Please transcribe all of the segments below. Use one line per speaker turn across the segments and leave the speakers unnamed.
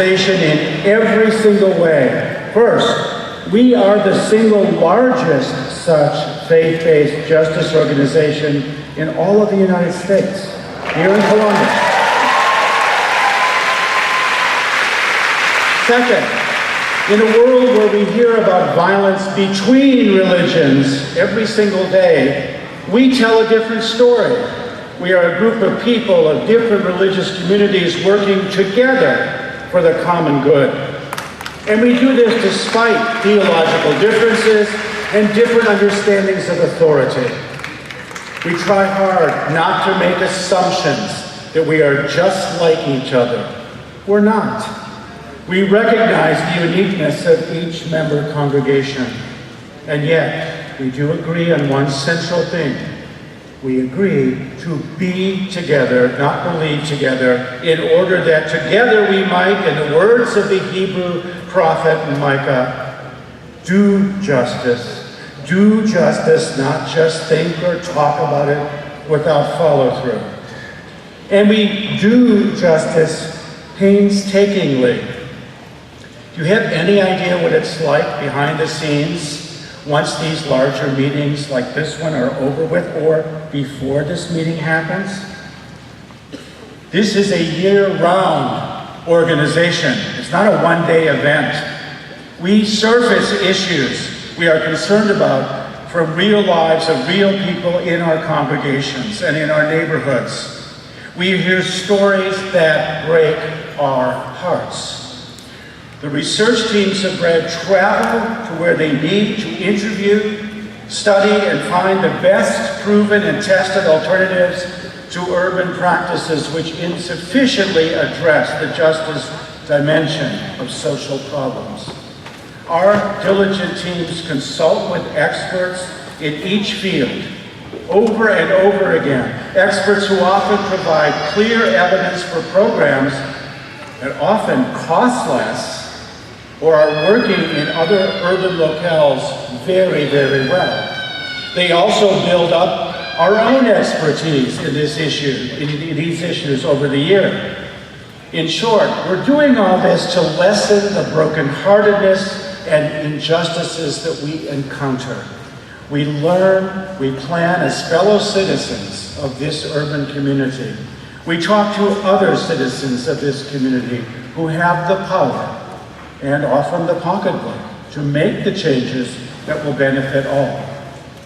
organization in every single way. First, we are the single largest such faith-based justice organization in all of the United States, here in Columbus. Second, in a world where we hear about violence between religions every single day, we tell a different story. We are a group of people of different religious communities working together for the common good. And we do this despite theological differences and different understandings of authority. We try hard not to make assumptions that we are just like each other. We're not. We recognize the uniqueness of each member congregation. And yet, we do agree on one central thing. We agree to be together, not believe together, in order that together we might, in the words of the Hebrew prophet Micah, do justice, not just think or talk about it without follow through. And we do justice painstakingly. Do you have any idea what it's like behind the scenes once these larger meetings like this one are over with, or before this meeting happens? This is a year-round organization. It's not a one-day event. We surface issues we are concerned about from real lives of real people in our congregations and in our neighborhoods. We hear stories that break our hearts. The research teams of Bread travel to where they meet to interview, study, and find the best proven and tested alternatives to urban practices which insufficiently address the justice dimension of social problems. Our diligent teams consult with experts in each field over and over again, experts who often provide clear evidence for programs that often cost less or are working in other urban locales very, very well. They also build up our own expertise in these issues over the year. In short, we're doing all this to lessen the brokenheartedness and injustices that we encounter. We learn, we plan as fellow citizens of this urban community. We talk to other citizens of this community who have the power and often the pocketbook to make the changes that will benefit all.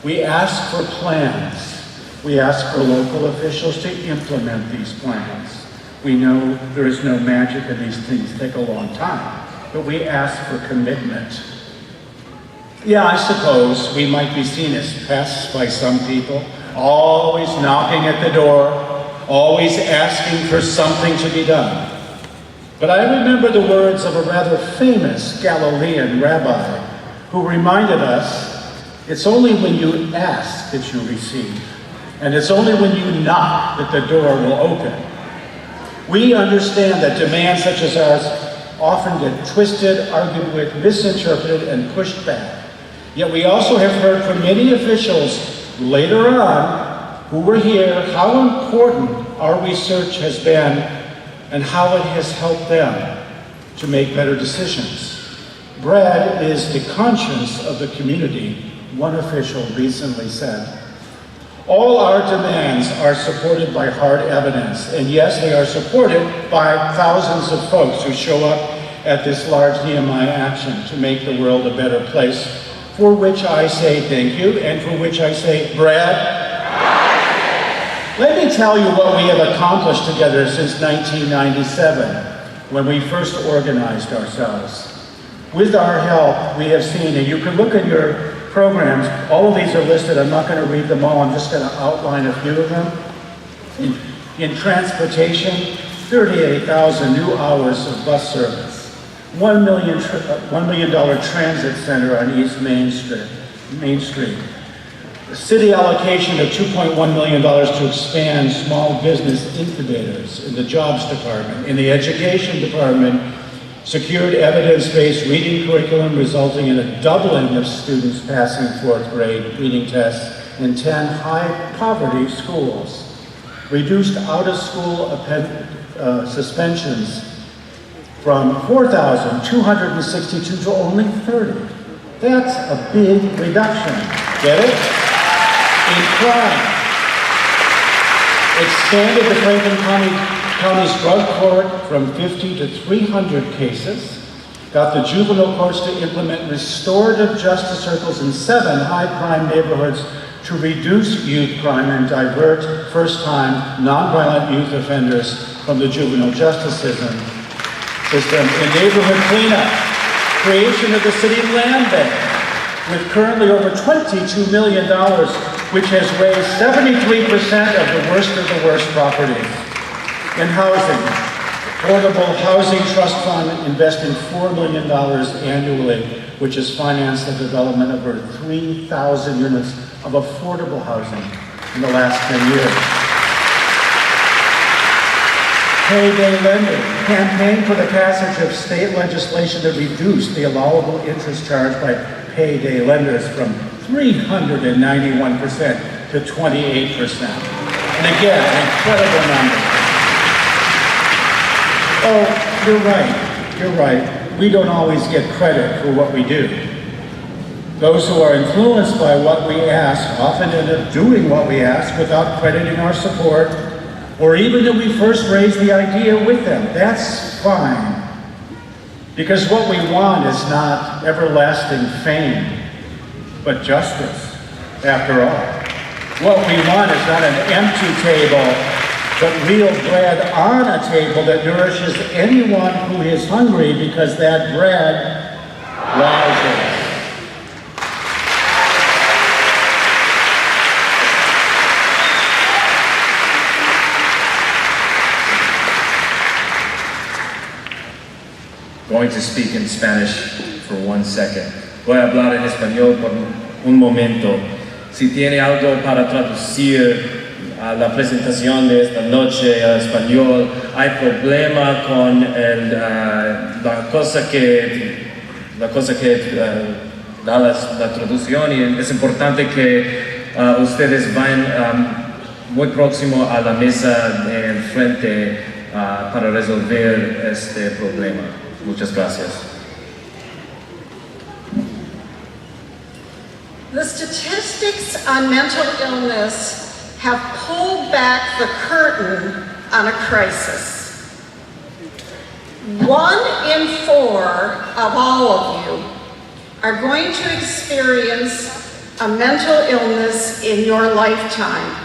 We ask for plans. We ask for local officials to implement these plans. We know there is no magic and these things take a long time, but we ask for commitment. Yeah, I suppose we might be seen as pests by some people, always knocking at the door, always asking for something to be done. But I remember the words of a rather famous Galilean rabbi who reminded us, it's only when you ask that you receive, and it's only when you knock that the door will open. We understand that demands such as ours often get twisted, argued with, misinterpreted, and pushed back. Yet we also have heard from many officials later on who were here how important our research has been and how it has helped them to make better decisions. Bread is the conscience of the community, one official recently said. All our demands are supported by hard evidence, and yes, they are supported by thousands of folks who show up at this large Nehemiah action to make the world a better place, for which I say thank you, and for which I say, Bread, let me tell you what we have accomplished together since 1997, when we first organized ourselves. With our help, we have seen, and you can look at your programs, all of these are listed. I'm not going to read them all, I'm just going to outline a few of them. In transportation, 38,000 new hours of bus service, $1 million transit center on East Main Street. The city allocation of $2.1 million to expand small business incubators in the jobs department. In the education department, secured evidence-based reading curriculum resulting in a doubling of students passing 4th grade reading tests in 10 high-poverty schools. Reduced out-of-school suspensions from 4,262 to only 30. That's a big reduction. Get it? In crime. Expanded the Franklin County's drug court from 50 to 300 cases. Got the juvenile courts to implement restorative justice circles in 7 high-crime neighborhoods to reduce youth crime and divert first-time, nonviolent youth offenders from the juvenile justice system. In neighborhood cleanup, creation of the city land bank, with currently over $22 million, which has raised 73% of the worst properties. In housing, Affordable Housing Trust Fund investing $4 million annually, which has financed the development of over 3,000 units of affordable housing in the last 10 years. Payday lending, campaign for the passage of state legislation that reduced the allowable interest charged by payday lenders from 391% to 28%. And again, an incredible number. Oh, you're right. We don't always get credit for what we do. Those who are influenced by what we ask often end up doing what we ask without crediting our support, or even that we first raised the idea with them. That's fine. Because what we want is not everlasting fame, but justice, after all. What we want is not an empty table, but real bread on a table that nourishes anyone who is hungry, because that bread rises.
Going to speak in Spanish for 1 second. Voy a hablar en español por un momento. Si tiene algo para traducir a la presentación de esta noche a español, hay problema con la cosa que da la traducción, y es importante que ustedes vayan muy próximo a la mesa en frente para resolver este problema. Muchas gracias.
The statistics on mental illness have pulled back the curtain on a crisis. 1 in 4 of all of you are going to experience a mental illness in your lifetime.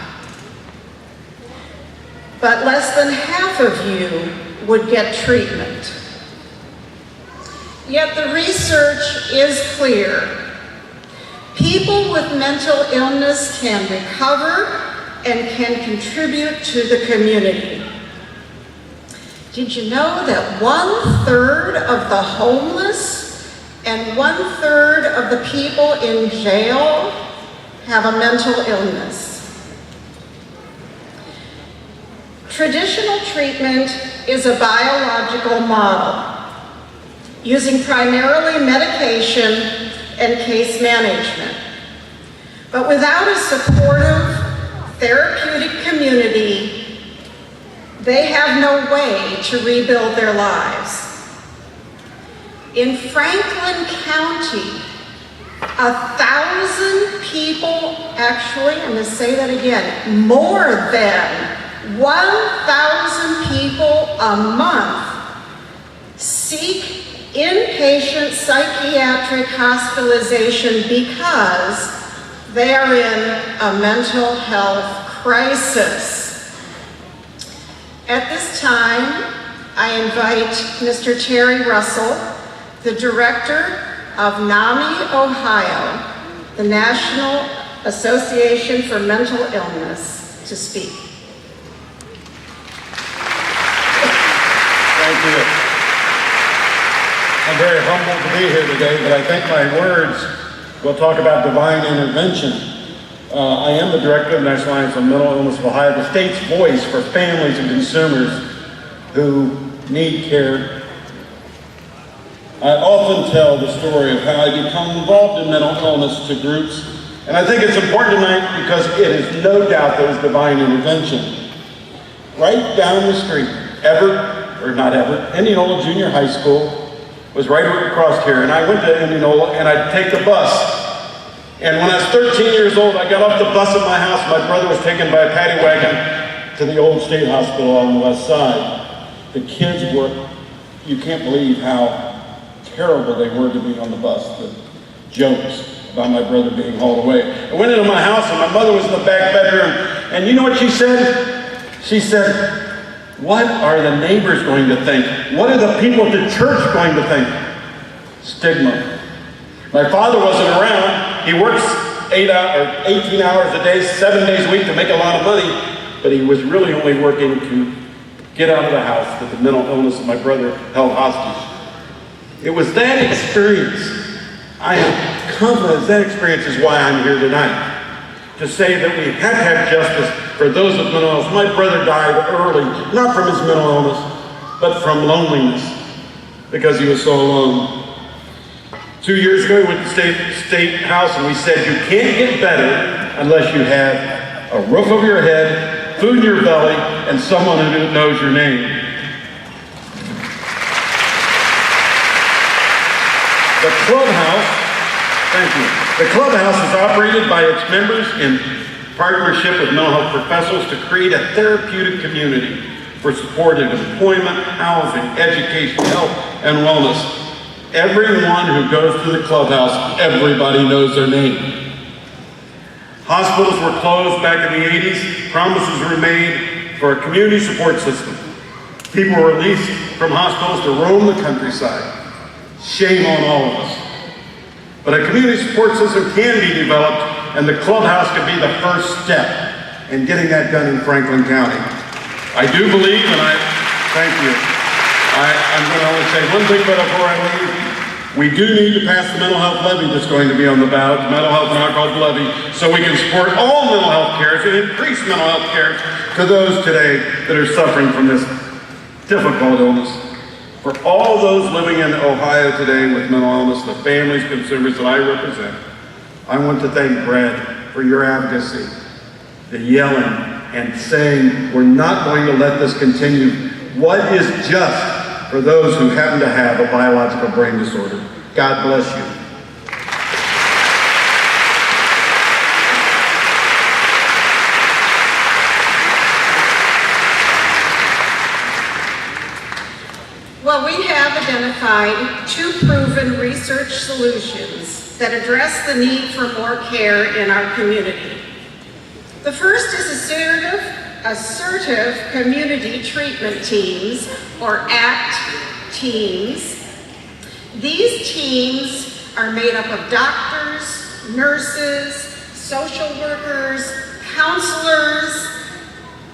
But less than half of you would get treatment. Yet the research is clear. People with mental illness can recover and can contribute to the community. Did you know that 1/3 of the homeless and 1/3 of the people in jail have a mental illness? Traditional treatment is a biological model, using primarily medication and case management. But without a supportive, therapeutic community, they have no way to rebuild their lives. In Franklin County, 1,000 people, actually, I'm going to say that again, more than 1,000 people a month seek inpatient psychiatric hospitalization because they are in a mental health crisis. At this time, I invite Mr. Terry Russell, the director of NAMI Ohio, the National Association for Mental Illness, to speak.
Thank you. I'm very humbled to be here today, but I think my words will talk about divine intervention. I am the director of the National Alliance on Mental Illness of Ohio, the state's voice for families and consumers who need care. I often tell the story of how I become involved in mental illness to groups, and I think it's important tonight because it is no doubt there was divine intervention. Right down the street, Everett or not Everett, Indianola Junior High School was right across here, and I went to Indianola, and I'd take the bus. And when I was 13 years old, I got off the bus at my house. My brother was taken by a paddy wagon to the old state hospital on the west side. The kids were, you can't believe how terrible they were to me on the bus. The jokes about my brother being hauled away. I went into my house, and my mother was in the back bedroom, and you know what she said? She said, "What are the neighbors going to think? What are the people at the church going to think?" Stigma. My father wasn't around. He works 18 hours a day, 7 days a week to make a lot of money, but he was really only working to get out of the house that the mental illness of my brother held hostage. It was that experience. I am confident that experience is why I'm here tonight. To say that we have to have justice for those with mental illness. My brother died early, not from his mental illness, but from loneliness, because he was so alone. 2 years ago, we went to State House and we said, you can't get better unless you have a roof over your head, food in your belly, and someone who knows your name. The clubhouse, thank you. The clubhouse is operated by its members in partnership with mental health professionals to create a therapeutic community for supportive employment, housing, education, health, and wellness. Everyone who goes to the clubhouse, everybody knows their name. Hospitals were closed back in the 80s. Promises were made for a community support system. People were released from hospitals to roam the countryside. Shame on all of us. But a community support system can be developed, and the clubhouse can be the first step in getting that done in Franklin County. I do believe, and thank you. I'm going to only say one thing before I leave. We do need to pass the mental health levy that's going to be on the ballot, the mental health and alcohol levy, so we can support all mental health cares and increase mental health cares to those today that are suffering from this difficult illness. For all those living in Ohio today with mental illness, the families, consumers that I represent, I want to thank Brad for your advocacy, the yelling and saying we're not going to let this continue. What is just for those who happen to have a biological brain disorder? God bless you.
Well, we have identified 2 proven research solutions that address the need for more care in our community. The first is assertive community treatment teams, or ACT teams. These teams are made up of doctors, nurses, social workers, counselors,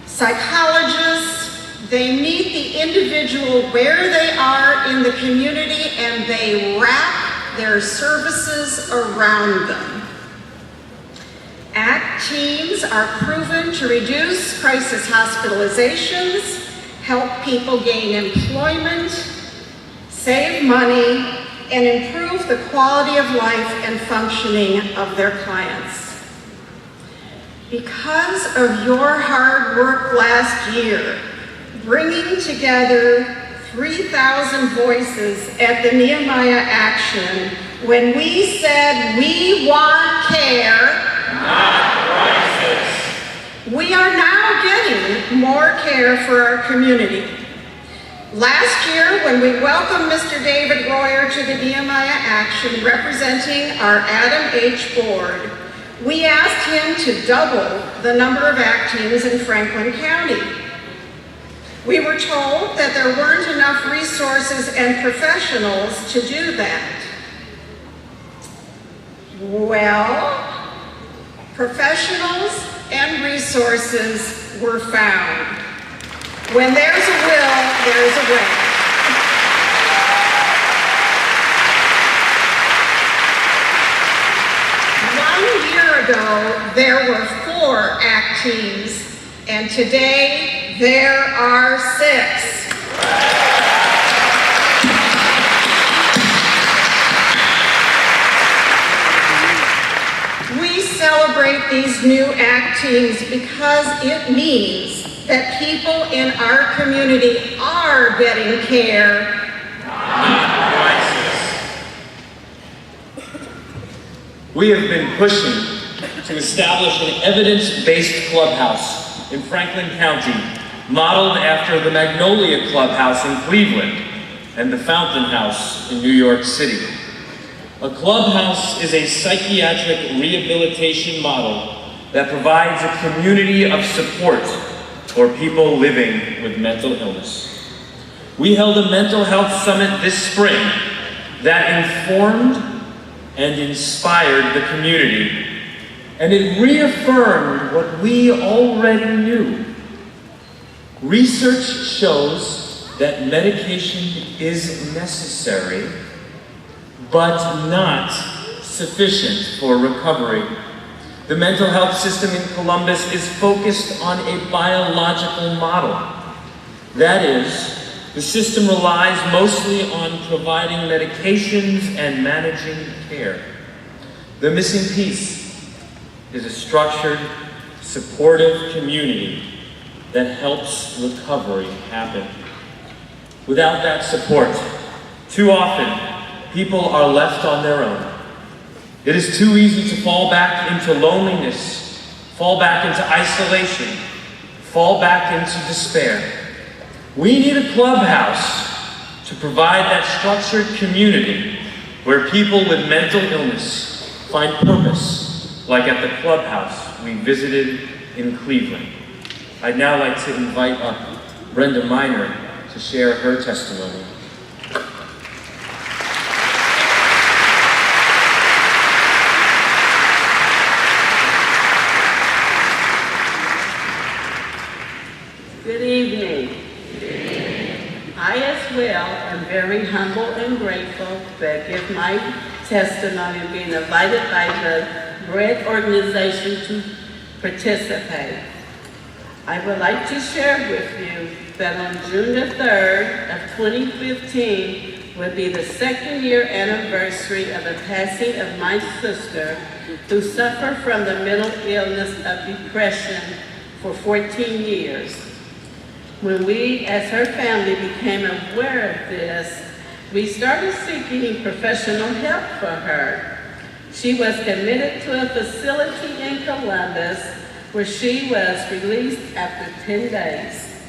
psychologists. They meet the individual where they are in the community, and they wrap their services around them. ACT teams are proven to reduce crisis hospitalizations, help people gain employment, save money, and improve the quality of life and functioning of their clients. Because of your hard work last year, bringing together 3,000 voices at the Nehemiah Action when we said we want care, not crisis. We are now getting more care for our community. Last year, when we welcomed Mr. David Royer to the Nehemiah Action representing our Adam H. Board, we asked him to double the number of ACT teams in Franklin County. We were told that there weren't enough resources and professionals to do that. Well, professionals and resources were found. When there's a will, there's a way. One year ago, there were 4 ACT teams, and today, there are 6. We celebrate these new ACT teams because it means that people in our community are are vetting care.
We have been pushing to establish an evidence-based clubhouse in Franklin County, modeled after the Magnolia Clubhouse in Cleveland and the Fountain House in New York City. A clubhouse is a psychiatric rehabilitation model that provides a community of support for people living with mental illness. We held a mental health summit this spring that informed and inspired the community, and it reaffirmed what we already knew. Research shows that medication is necessary, but not sufficient for recovery. The mental health system in Columbus is focused on a biological model. That is, the system relies mostly on providing medications and managing care. The missing piece is a structured, supportive community that helps recovery happen. Without that support, too often, people are left on their own. It is too easy to fall back into loneliness, fall back into isolation, fall back into despair. We need a clubhouse to provide that structured community where people with mental illness find purpose, like at the clubhouse we visited in Cleveland. I'd now like to invite up Brenda Miner to share her testimony.
Good evening. I as well am very humble and grateful to give my testimony of being invited by the BREAD organization to participate. I would like to share with you that on June the 3rd of 2015 will be the second year anniversary of the passing of my sister, who suffered from the mental illness of depression for 14 years. When we, as her family, became aware of this, we started seeking professional help for her. She was committed to a facility in Columbus where she was released after 10 days.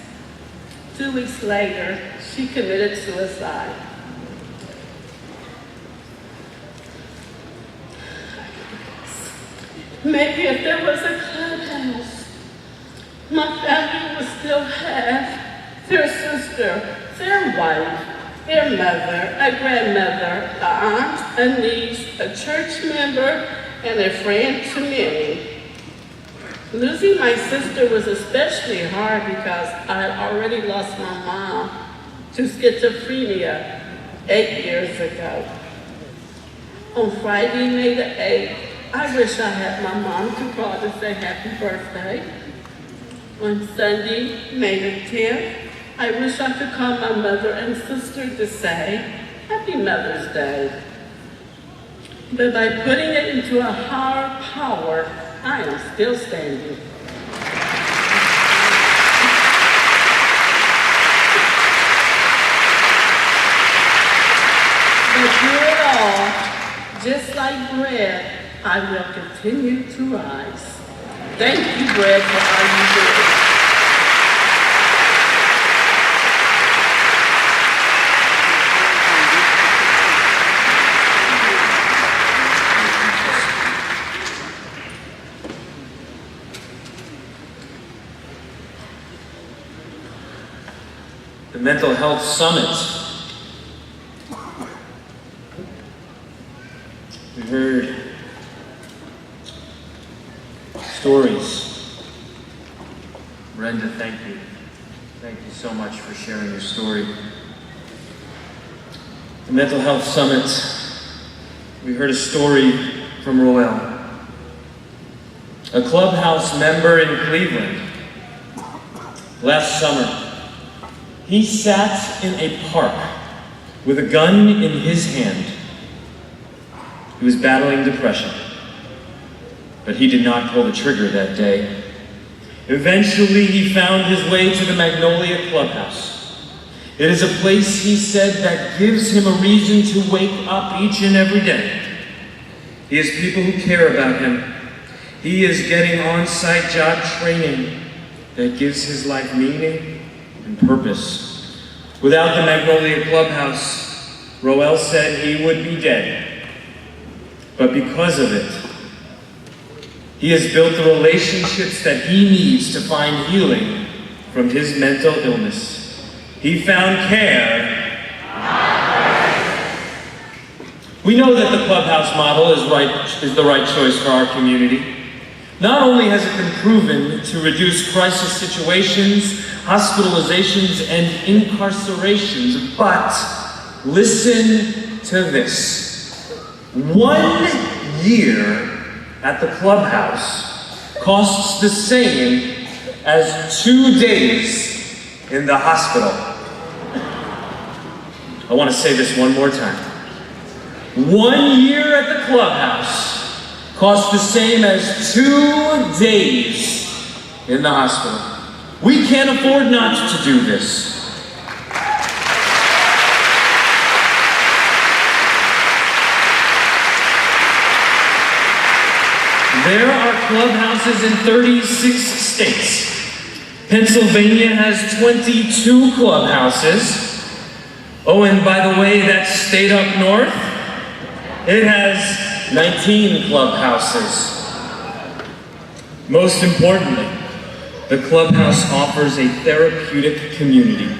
2 weeks later, she committed suicide. Maybe if there was a clubhouse, my family would still have their sister, their wife, their mother, a grandmother, an aunt, a niece, a church member, and a friend to many. Losing my sister was especially hard because I had already lost my mom to schizophrenia 8 years ago. On Friday, May the 8th, I wish I had my mom to call to say happy birthday. On Sunday, May the 10th, I wish I could call my mother and sister to say Happy Mother's Day. But by putting it into a higher power, I am still standing. But through it all, just like bread, I will continue to rise. Thank you, Bread, for all you do.
The Mental Health Summit. We heard stories. Brenda, thank you. Thank you so much for sharing your story. The Mental Health Summit. We heard a story from Roel, a clubhouse member in Cleveland. Last summer, he sat in a park with a gun in his hand. He was battling depression, but he did not pull the trigger that day. Eventually, he found his way to the Magnolia Clubhouse. It is a place, he said, that gives him a reason to wake up each and every day. He has people who care about him. He is getting on-site job training that gives his life meaning and purpose. Without the Magnolia Clubhouse, Roel said he would be dead. But because of it, he has built the relationships that he needs to find healing from his mental illness. He found care. We know that the Clubhouse model is the right choice for our community. Not only has it been proven to reduce crisis situations, hospitalizations, and incarcerations, but listen to this. 1 year at the Clubhouse costs the same as 2 days in the hospital. I want to say this one more time. 1 year at the Clubhouse costs the same as 2 days in the hospital. We can't afford not to do this. There are clubhouses in 36 states. Pennsylvania has 22 clubhouses. Oh, and by the way, that state up north, it has 19 clubhouses. Most importantly, the Clubhouse offers a therapeutic community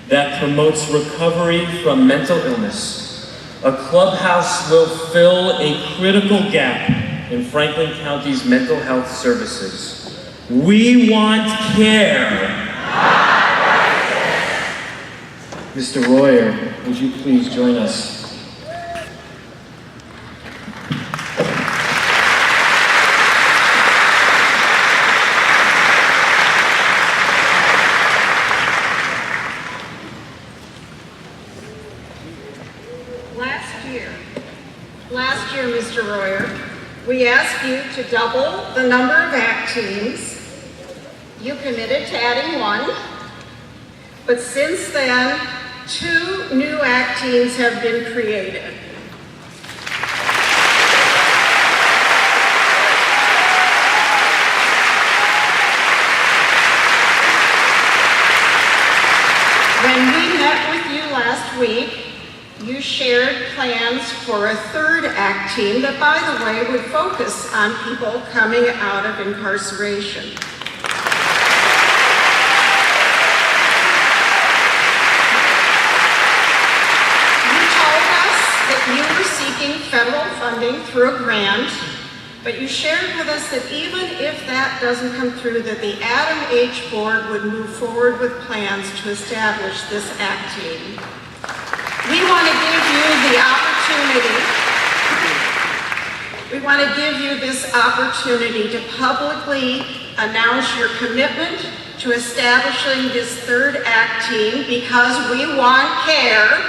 that promotes recovery from mental illness. A Clubhouse will fill a critical gap in Franklin County's mental health services. We want care. Mr. Royer, would you please join us?
Last year, Mr. Royer, we asked you to double the number of ACT teams. You committed to adding 1, but since then, 2 new ACT teams have been created. When we met with you last week, you shared plans for a 3rd ACT team that, by the way, would focus on people coming out of incarceration. You told us that you were seeking federal funding through a grant, but you shared with us that even if that doesn't come through, that the Adam H. Board would move forward with plans to establish this ACT team. We want to give you the opportunity, we want to give you this opportunity to publicly announce your commitment to establishing this 3rd ACT team because we want care.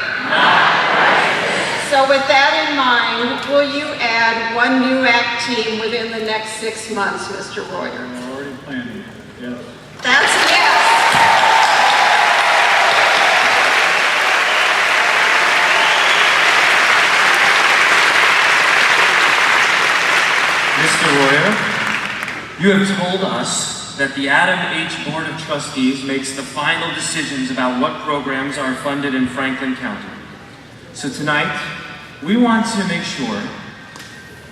So with that in mind, will you add 1 new ACT team within the next 6 months, Mr. Royer?
We're already planning, yes.
That's a yes.
Mr. Royer, you have told us that the Adam H. Board of Trustees makes the final decisions about what programs are funded in Franklin County. So tonight, we want to make sure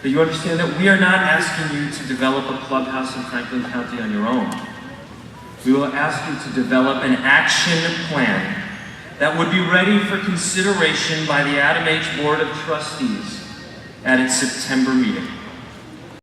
that you understand that we are not asking you to develop a clubhouse in Franklin County on your own. We will ask you to develop an action plan that would be ready for consideration by the Adam H. Board of Trustees at its September meeting.